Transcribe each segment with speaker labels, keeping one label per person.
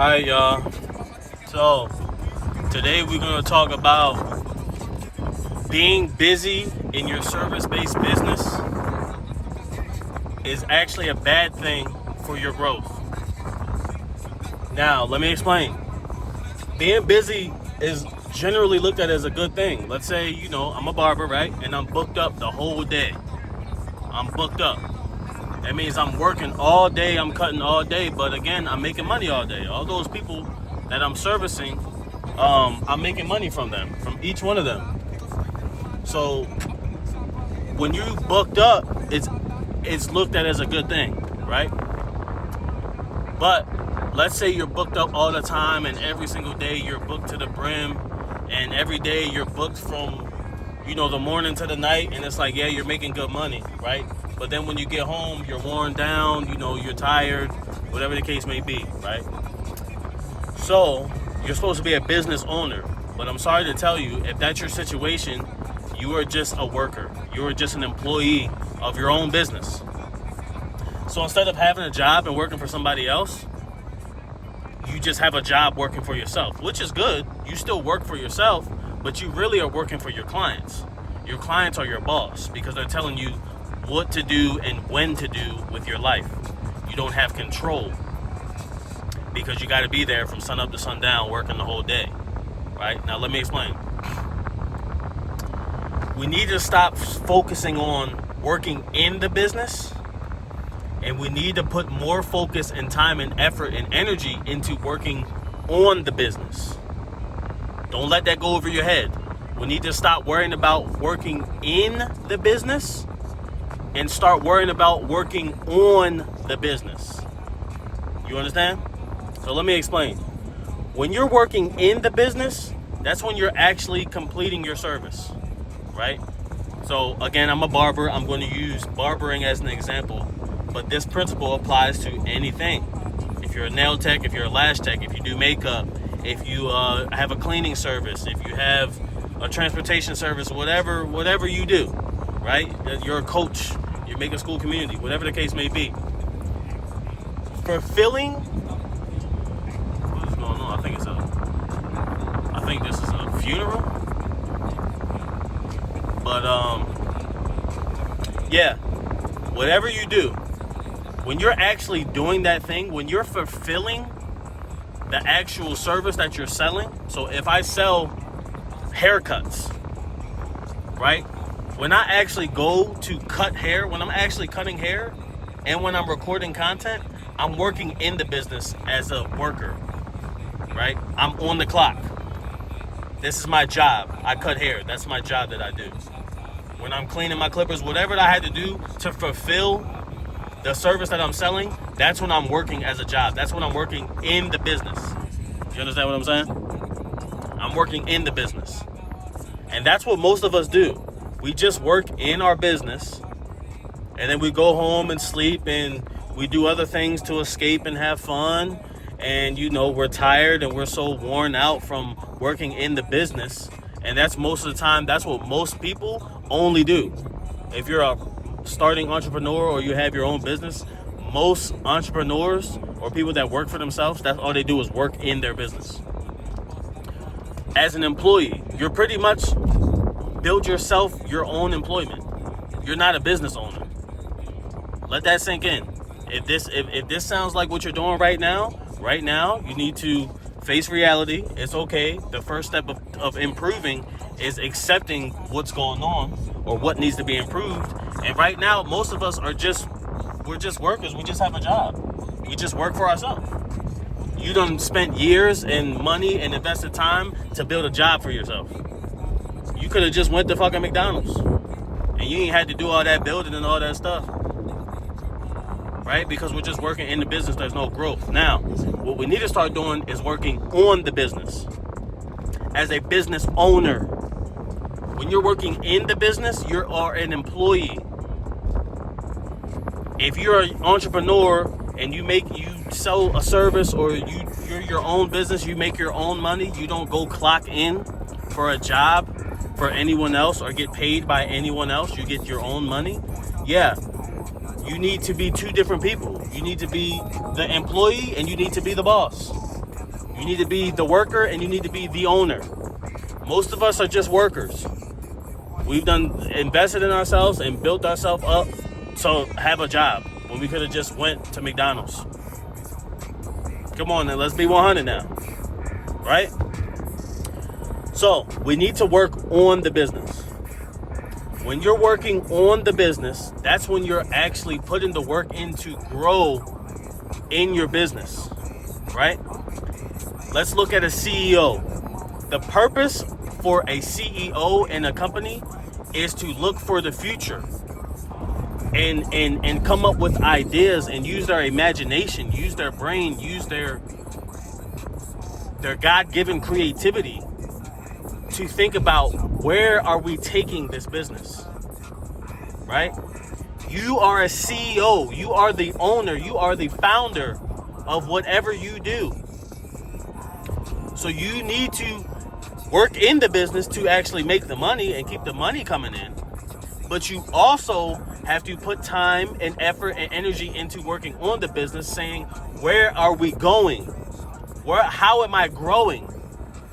Speaker 1: Alright, y'all. So, today we're going to talk about being busy in your service-based business is actually a bad thing for your growth. Now, let me explain. Being busy is generally looked at as a good thing. Let's say, I'm a barber, right? And I'm booked up the whole day. I'm booked up. That means I'm working all day, I'm cutting all day, but again, I'm making money all day. All those people that I'm servicing, I'm making money from them, from each one of them. So when you booked up, it's looked at as a good thing, right? But let's say you're booked up all the time and every single day you're booked to the brim and every day you're booked from, the morning to the night, and it's like, yeah, you're making good money, right? But then when you get home, you're worn down, you're tired, whatever the case may be, right? So you're supposed to be a business owner. But I'm sorry to tell you, if that's your situation, you are just a worker. You are just an employee of your own business. So instead of having a job and working for somebody else, you just have a job working for yourself, which is good. You still work for yourself, but you really are working for your clients. Your clients are your boss because they're telling you what to do and when to do with your life. You don't have control because you got to be there from sun up to sundown working the whole day, right? Now let me explain. We need to stop focusing on working in the business, and we need to put more focus and time and effort and energy into working on the business. Don't let that go over your head. We need to stop worrying about working in the business and start worrying about working on the business. You understand? So let me explain. When you're working in the business, that's when you're actually completing your service, right? So again, I'm a barber. I'm going to use barbering as an example, but this principle applies to anything. If you're a nail tech, if you're a lash tech, if you do makeup, if you have a cleaning service, if you have a transportation service, whatever you do, right? You're a coach, you're making school community, whatever the case may be. Fulfilling, what is going on? I think this is a funeral. But yeah, whatever you do, when you're actually doing that thing, when you're fulfilling the actual service that you're selling. So if I sell haircuts, right? When I actually go to cut hair, when I'm actually cutting hair, and when I'm recording content, I'm working in the business as a worker, right? I'm on the clock. This is my job. I cut hair. That's my job that I do. When I'm cleaning my clippers, whatever I had to do to fulfill the service that I'm selling, that's when I'm working as a job. That's when I'm working in the business. You understand what I'm saying? I'm working in the business. And that's what most of us do. We just work in our business, and then we go home and sleep, and we do other things to escape and have fun. And, we're tired and we're so worn out from working in the business. And that's most of the time, that's what most people only do. If you're a starting entrepreneur or you have your own business, most entrepreneurs or people that work for themselves, that's all they do is work in their business. As an employee, you're pretty much build yourself your own employment. You're not a business owner. Let that sink in. If this sounds like what you're doing right now, you need to face reality. It's okay. The first step of improving is accepting what's going on or what needs to be improved. And right now, most of us we're just workers. We just have a job. We just work for ourselves. You done spent years and money and invested time to build a job for yourself. You could have just went to fucking McDonald's and you ain't had to do all that building and all that stuff. Right? Because we're just working in the business, there's no growth. Now, what we need to start doing is working on the business. As a business owner, when you're working in the business, you are an employee. If you're an entrepreneur and you sell a service or you're your own business, you make your own money, you don't go clock in for a job for anyone else or get paid by anyone else, you get your own money. Yeah, you need to be two different people. You need to be the employee and you need to be the boss. You need to be the worker and you need to be the owner. Most of us are just workers. We've invested in ourselves and built ourselves up to have a job when we could have just went to McDonald's. Come on, then let's be 100 now, right? So we need to work on the business. When you're working on the business, that's when you're actually putting the work in to grow in your business, right? Let's look at a CEO. The purpose for a CEO in a company is to look for the future and come up with ideas and use their imagination, use their brain, use their God-given creativity to think about where are we taking this business, right? You are a CEO, you are the owner, you are the founder of whatever you do. So you need to work in the business to actually make the money and keep the money coming in. But you also have to put time and effort and energy into working on the business, saying, where are we going? How am I growing?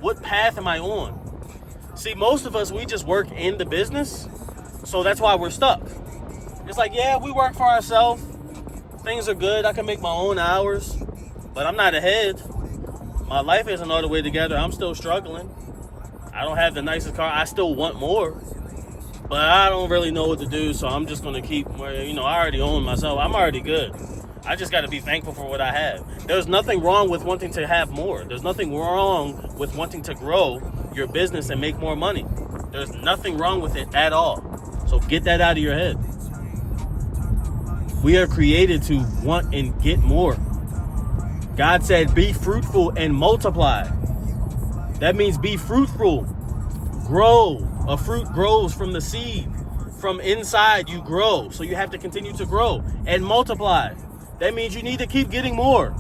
Speaker 1: What path am I on? See, most of us, we just work in the business, so that's why we're stuck. It's like, yeah, we work for ourselves. Things are good. I can make my own hours, but I'm not ahead. My life isn't all the way together. I'm still struggling. I don't have the nicest car. I still want more, but I don't really know what to do, so I'm just going to keep, I already own myself. I'm already good. I just got to be thankful for what I have. There's nothing wrong with wanting to have more. There's nothing wrong with wanting to grow your business and make more money. There's nothing wrong with it at all. So get that out of your head. We are created to want and get more. God said, be fruitful and multiply. That means be fruitful. Grow. A fruit grows from the seed. From inside, you grow. So you have to continue to grow and multiply. That means you need to keep getting more.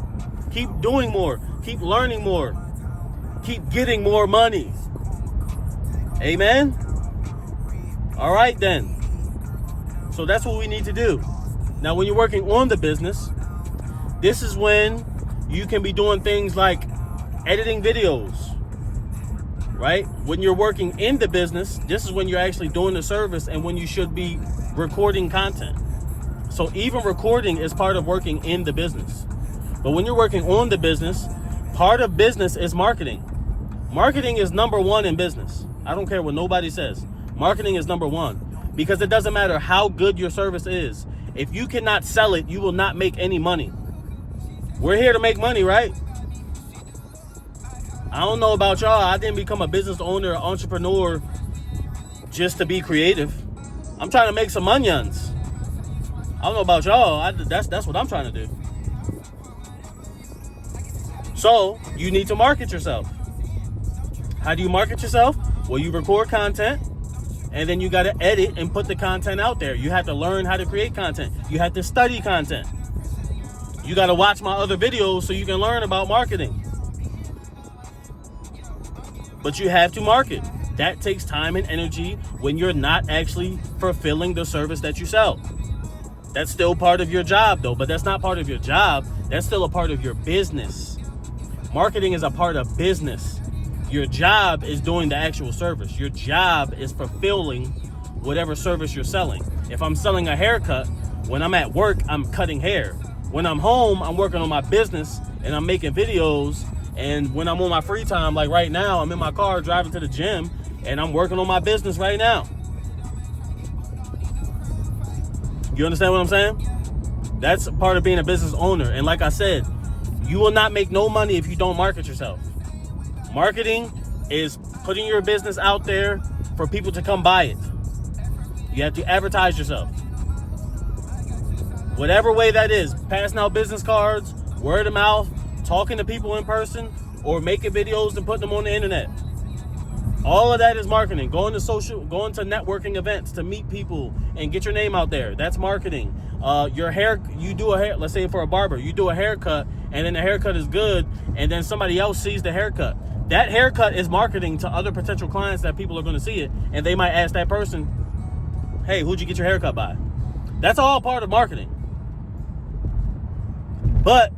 Speaker 1: Keep doing more. Keep learning more. Keep getting more money. Amen? All right, then. So that's what we need to do. Now, when you're working on the business, this is when you can be doing things like editing videos, right? When you're working in the business, this is when you're actually doing the service and when you should be recording content. So even recording is part of working in the business. But when you're working on the business, part of business is marketing. Marketing is number one in business. I don't care what nobody says. Marketing is number one because it doesn't matter how good your service is. If you cannot sell it, you will not make any money. We're here to make money, right? I don't know about y'all. I didn't become a business owner or entrepreneur just to be creative. I'm trying to make some onions. I don't know about y'all. That's what I'm trying to do. So you need to market yourself. How do you market yourself? Well, you record content and then you got to edit and put the content out there. You have to learn how to create content. You have to study content. You got to watch my other videos so you can learn about marketing. But you have to market. That takes time and energy when you're not actually fulfilling the service that you sell. That's still part of your job, though, but that's not part of your job. That's still a part of your business. Marketing is a part of business. Your job is doing the actual service. Your job is fulfilling whatever service you're selling. If I'm selling a haircut, when I'm at work, I'm cutting hair. When I'm home, I'm working on my business and I'm making videos. And when I'm on my free time, like right now, I'm in my car driving to the gym and I'm working on my business right now. You understand what I'm saying? That's a part of being a business owner. And like I said, you will not make no money if you don't market yourself. Marketing is putting your business out there for people to come buy it. You have to advertise yourself. Whatever way that is, passing out business cards, word of mouth, talking to people in person, or making videos and putting them on the internet. All of that is marketing. Going to networking events to meet people and get your name out there. That's marketing. Your hair, you do a hair, let's say for a barber, you do a haircut and then the haircut is good and then somebody else sees the haircut. That haircut is marketing to other potential clients that people are going to see it and they might ask that person, hey, who'd you get your haircut by? That's all part of marketing. But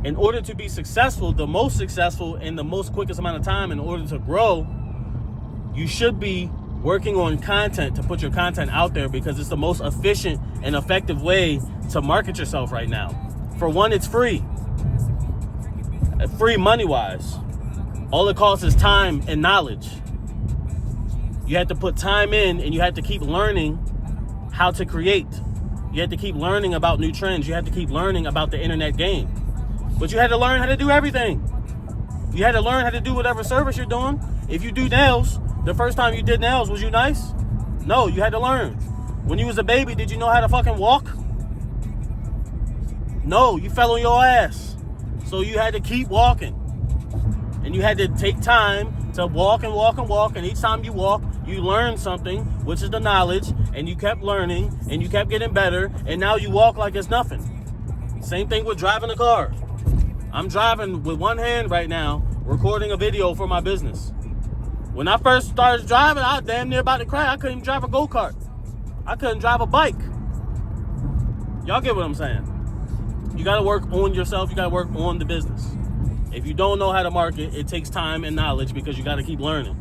Speaker 1: in order to be successful, the most successful in the most quickest amount of time, in order to grow, you should be working on content to put your content out there, because it's the most efficient and effective way to market yourself right now. For one, it's free. Free money-wise. All it costs is time and knowledge. You have to put time in, and you have to keep learning how to create. You have to keep learning about new trends. You have to keep learning about the internet game. But you had to learn how to do everything. You had to learn how to do whatever service you're doing. If you do nails, the first time you did nails, was you nice? No, you had to learn. When you was a baby, did you know how to fucking walk? No, you fell on your ass. So you had to keep walking. And you had to take time to walk and walk and walk. And each time you walk, you learn something, which is the knowledge. And you kept learning, and you kept getting better. And now you walk like it's nothing. Same thing with driving a car. I'm driving with one hand right now, recording a video for my business. When I first started driving, I was damn near about to cry. I couldn't even drive a go-kart. I couldn't drive a bike. Y'all get what I'm saying? You got to work on yourself. You got to work on the business. If you don't know how to market, it takes time and knowledge, because you got to keep learning,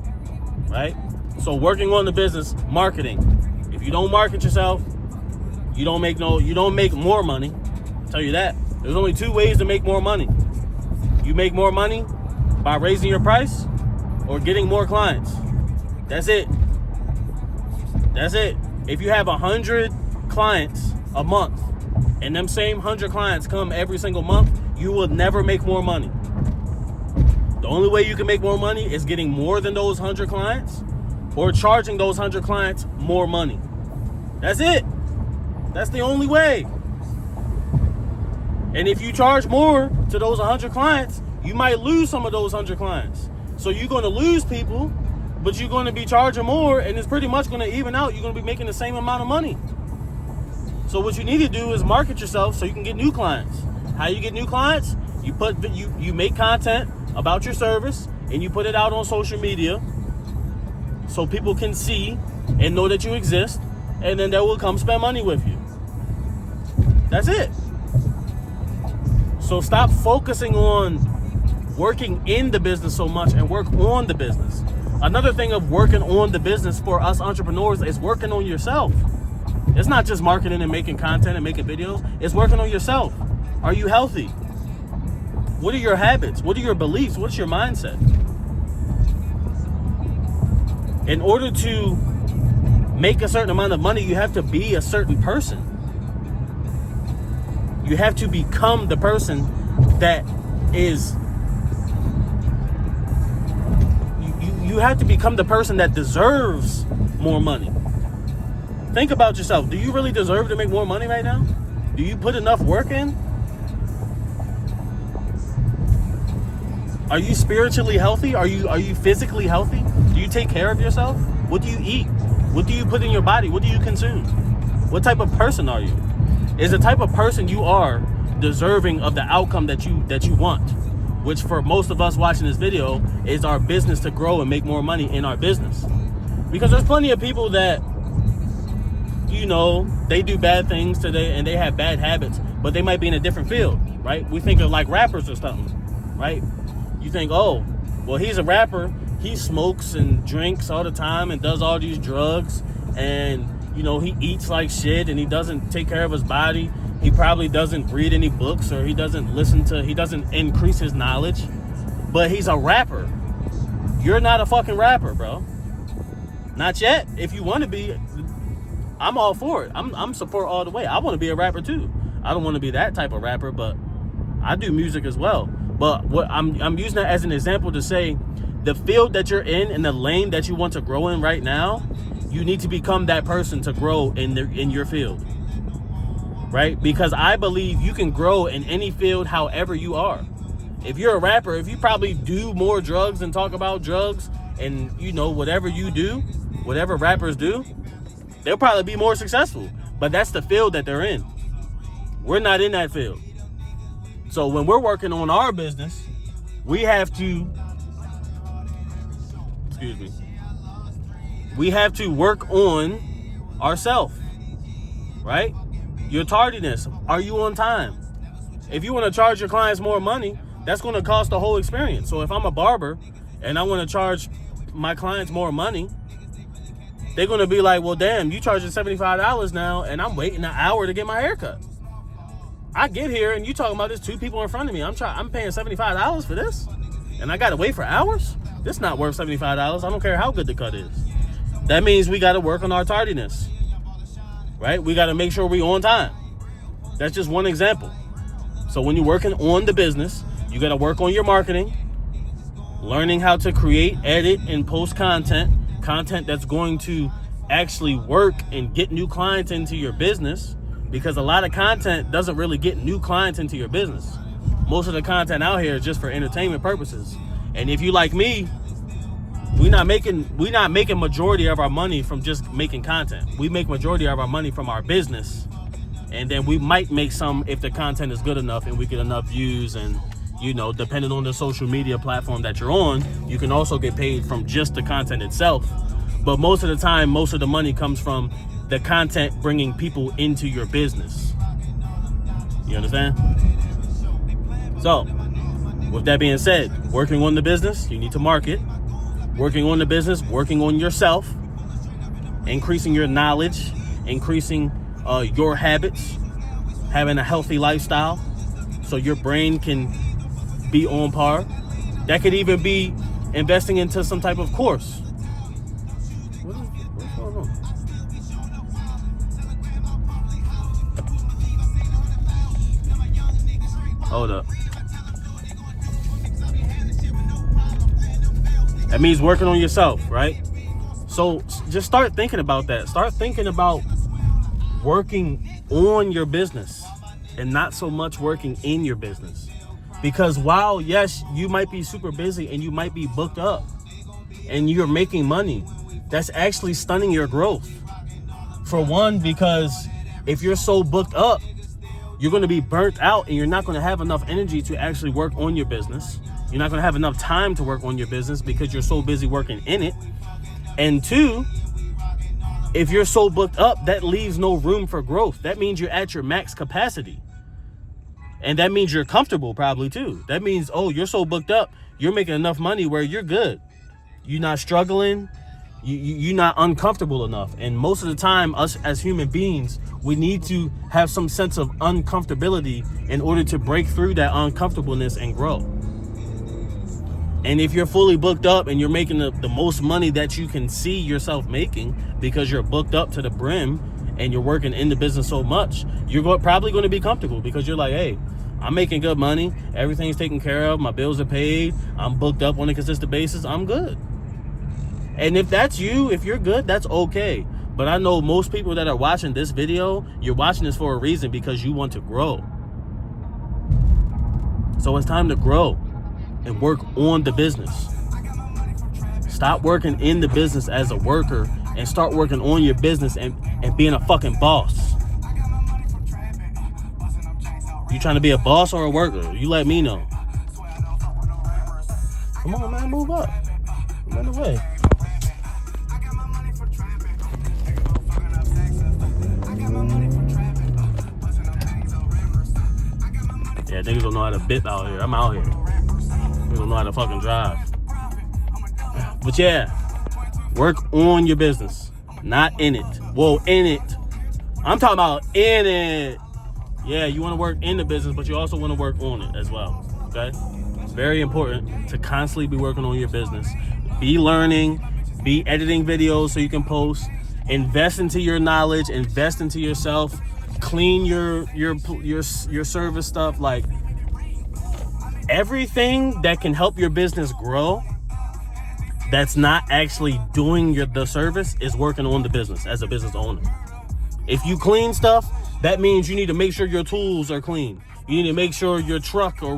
Speaker 1: right? So working on the business, marketing. If you don't market yourself, you don't make more money. I'll tell you that. There's only two ways to make more money. You make more money by raising your price or getting more clients. That's it. That's it. If you have 100 clients a month, and them same 100 clients come every single month, you will never make more money. The only way you can make more money is getting more than those 100 clients, or charging those 100 clients more money. That's it. That's the only way. And if you charge more to those 100 clients, you might lose some of those 100 clients. So you're going to lose people, but you're going to be charging more, and it's pretty much going to even out. You're going to be making the same amount of money. So what you need to do is market yourself so you can get new clients. How you get new clients? You make content about your service, and you put it out on social media so people can see and know that you exist, and then they will come spend money with you. That's it. So stop focusing on working in the business so much, and work on the business. Another thing of working on the business for us entrepreneurs is working on yourself. It's not just marketing and making content and making videos. It's working on yourself. Are you healthy? What are your habits? What are your beliefs? What's your mindset? In order to make a certain amount of money, you have to be a certain person. You have to become the person that is. You have to become the person that deserves more money. Think about yourself. Do you really deserve to make more money right now? Do you put enough work in? Are you spiritually healthy? Are you physically healthy? Do you take care of yourself? What do you eat? What do you put in your body? What do you consume? What type of person are you? Is the type of person you are deserving of the outcome that you want? Which for most of us watching this video is our business to grow and make more money in our business. Because there's plenty of people that, they do bad things today and they have bad habits, but they might be in a different field, right? We think of like rappers or something, right? You think, oh, well, he's a rapper. He smokes and drinks all the time and does all these drugs, and, he eats like shit, and he doesn't take care of his body. He probably doesn't read any books, or he doesn't increase his knowledge, but he's a rapper. You're not a fucking rapper, bro. Not yet. If you want to be, I'm all for it. I'm support all the way. I want to be a rapper too. I don't want to be that type of rapper, but I do music as well. But what I'm using that as an example to say, the field that you're in and the lane that you want to grow in right now, you need to become that person to grow in your field. Right? Because I believe you can grow in any field however you are. If you're a rapper, if you probably do more drugs and talk about drugs and, whatever you do, whatever rappers do, they'll probably be more successful. But that's the field that they're in. We're not in that field. So when we're working on our business, we have to, work on ourselves, right? Your tardiness. Are you on time? If you want to charge your clients more money, that's going to cost the whole experience. So if I'm a barber and I want to charge my clients more money, they're going to be like, well, damn, you charging $75 now, and I'm waiting an hour to get my hair cut. I get here, and you talking about there's two people in front of me. I'm paying $75 for this, and I got to wait for hours? This not worth $75. I don't care how good the cut is. That means we got to work on our tardiness, right? We got to make sure we on time. That's just one example. So when you're working on the business, you got to work on your marketing, learning how to create, edit, and post content that's going to actually work and get new clients into your business, because a lot of content doesn't really get new clients into your business. Most of the content out here is just for entertainment purposes. And if you like me, we're not making majority of our money from just making content. We make majority of our money from our business. And then we might make some if the content is good enough and we get enough views, and depending on the social media platform that you're on, you can also get paid from just the content itself. But most of the time, most of the money comes from the content bringing people into your business. You understand? So, with that being said, working on the business, you need to market. Working on the business, working on yourself, increasing your knowledge, increasing your habits, having a healthy lifestyle so your brain can be on par. That could even be investing into some type of course. What's going on? Hold up. That means working on yourself, right? So just start thinking about that. Start thinking about working on your business and not so much working in your business. Because while, yes, you might be super busy and you might be booked up and you're making money, that's actually stunning your growth. For one, because if you're so booked up, you're going to be burnt out and you're not going to have enough energy to actually work on your business. You're not going to have enough time to work on your business because you're so busy working in it. And two, if you're so booked up, that leaves no room for growth. That means you're at your max capacity. And that means you're comfortable probably too. That means, you're so booked up, you're making enough money where you're good. You're not struggling. You're not uncomfortable enough. And most of the time, us as human beings, we need to have some sense of uncomfortability in order to break through that uncomfortableness and grow. And if you're fully booked up and you're making the most money that you can see yourself making because you're booked up to the brim and you're working in the business so much, you're probably going to be comfortable because you're like, hey, I'm making good money. Everything's taken care of. My bills are paid. I'm booked up on a consistent basis. I'm good. And if that's you, if you're good, that's okay. But I know most people that are watching this video, you're watching this for a reason because you want to grow. So it's time to grow and work on the business. Stop working in the business as a worker and start working on your business and being a fucking boss. You trying to be a boss or a worker? You let me know. Come on, man, move up. I'm in the way. Yeah, niggas don't know how to bip out here. I'm out here. Niggas don't know how to fucking drive. But yeah, work on your business, not in it. Well, in it. I'm talking about in it. Yeah, you want to work in the business, but you also want to work on it as well, okay? It's very important to constantly be working on your business. Be learning, be editing videos so you can post, invest into your knowledge, invest into yourself, clean your service stuff. Like, everything that can help your business grow that's not actually doing the service is working on the business as a business owner. If you clean stuff, that means you need to make sure your tools are clean. You need to make sure your truck or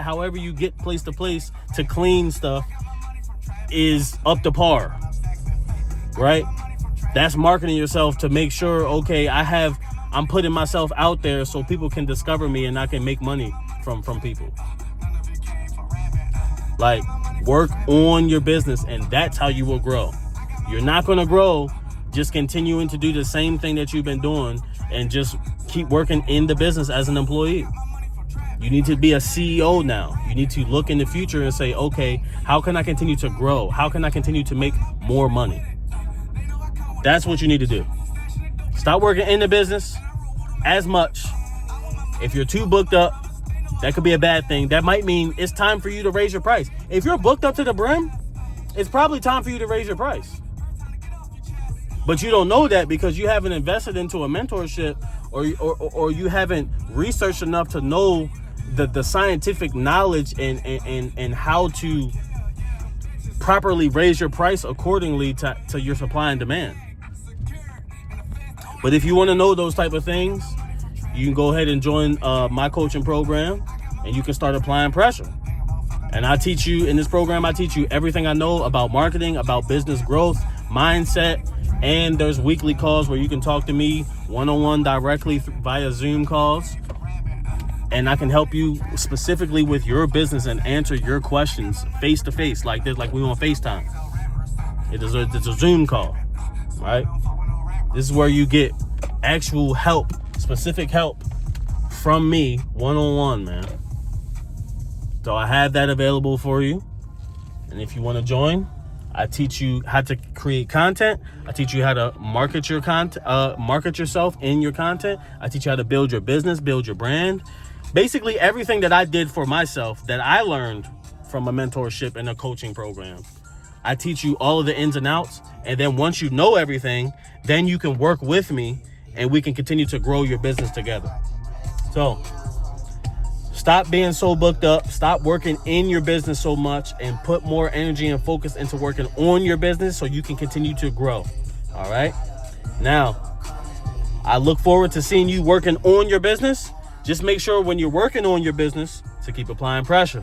Speaker 1: however you get place to place to clean stuff is up to par, right? That's marketing yourself to make sure, okay, I'm putting myself out there so people can discover me and I can make money from people. Like, work on your business and that's how you will grow. You're not going to grow just continuing to do the same thing that you've been doing and just keep working in the business as an employee. You need to be a CEO now. You need to look in the future and say, okay, how can I continue to grow? How can I continue to make more money? That's what you need to do. Stop working in the business as much. If you're too booked up, that could be a bad thing. That might mean it's time for you to raise your price. If you're booked up to the brim, it's probably time for you to raise your price. But you don't know that because you haven't invested into a mentorship or you haven't researched enough to know the scientific knowledge and how to properly raise your price accordingly to your supply and demand. But if you want to know those type of things, you can go ahead and join my coaching program and you can start applying pressure. And I teach you in this program, I teach you everything I know about marketing, about business growth, mindset, and there's weekly calls where you can talk to me one-on-one directly via Zoom calls. And I can help you specifically with your business and answer your questions face to face, like this, like we on FaceTime. It's a Zoom call, right? This is where you get actual help, specific help from me one-on-one, man. So I have that available for you. And if you want to join, I teach you how to create content. I teach you how to market your content, market yourself in your content. I teach you how to build your business, build your brand. Basically everything that I did for myself that I learned from a mentorship and a coaching program. I teach you all of the ins and outs. And then once you know everything, then you can work with me and we can continue to grow your business together. So stop being so booked up. Stop working in your business so much and put more energy and focus into working on your business so you can continue to grow. All right. Now, I look forward to seeing you working on your business. Just make sure when you're working on your business to keep applying pressure.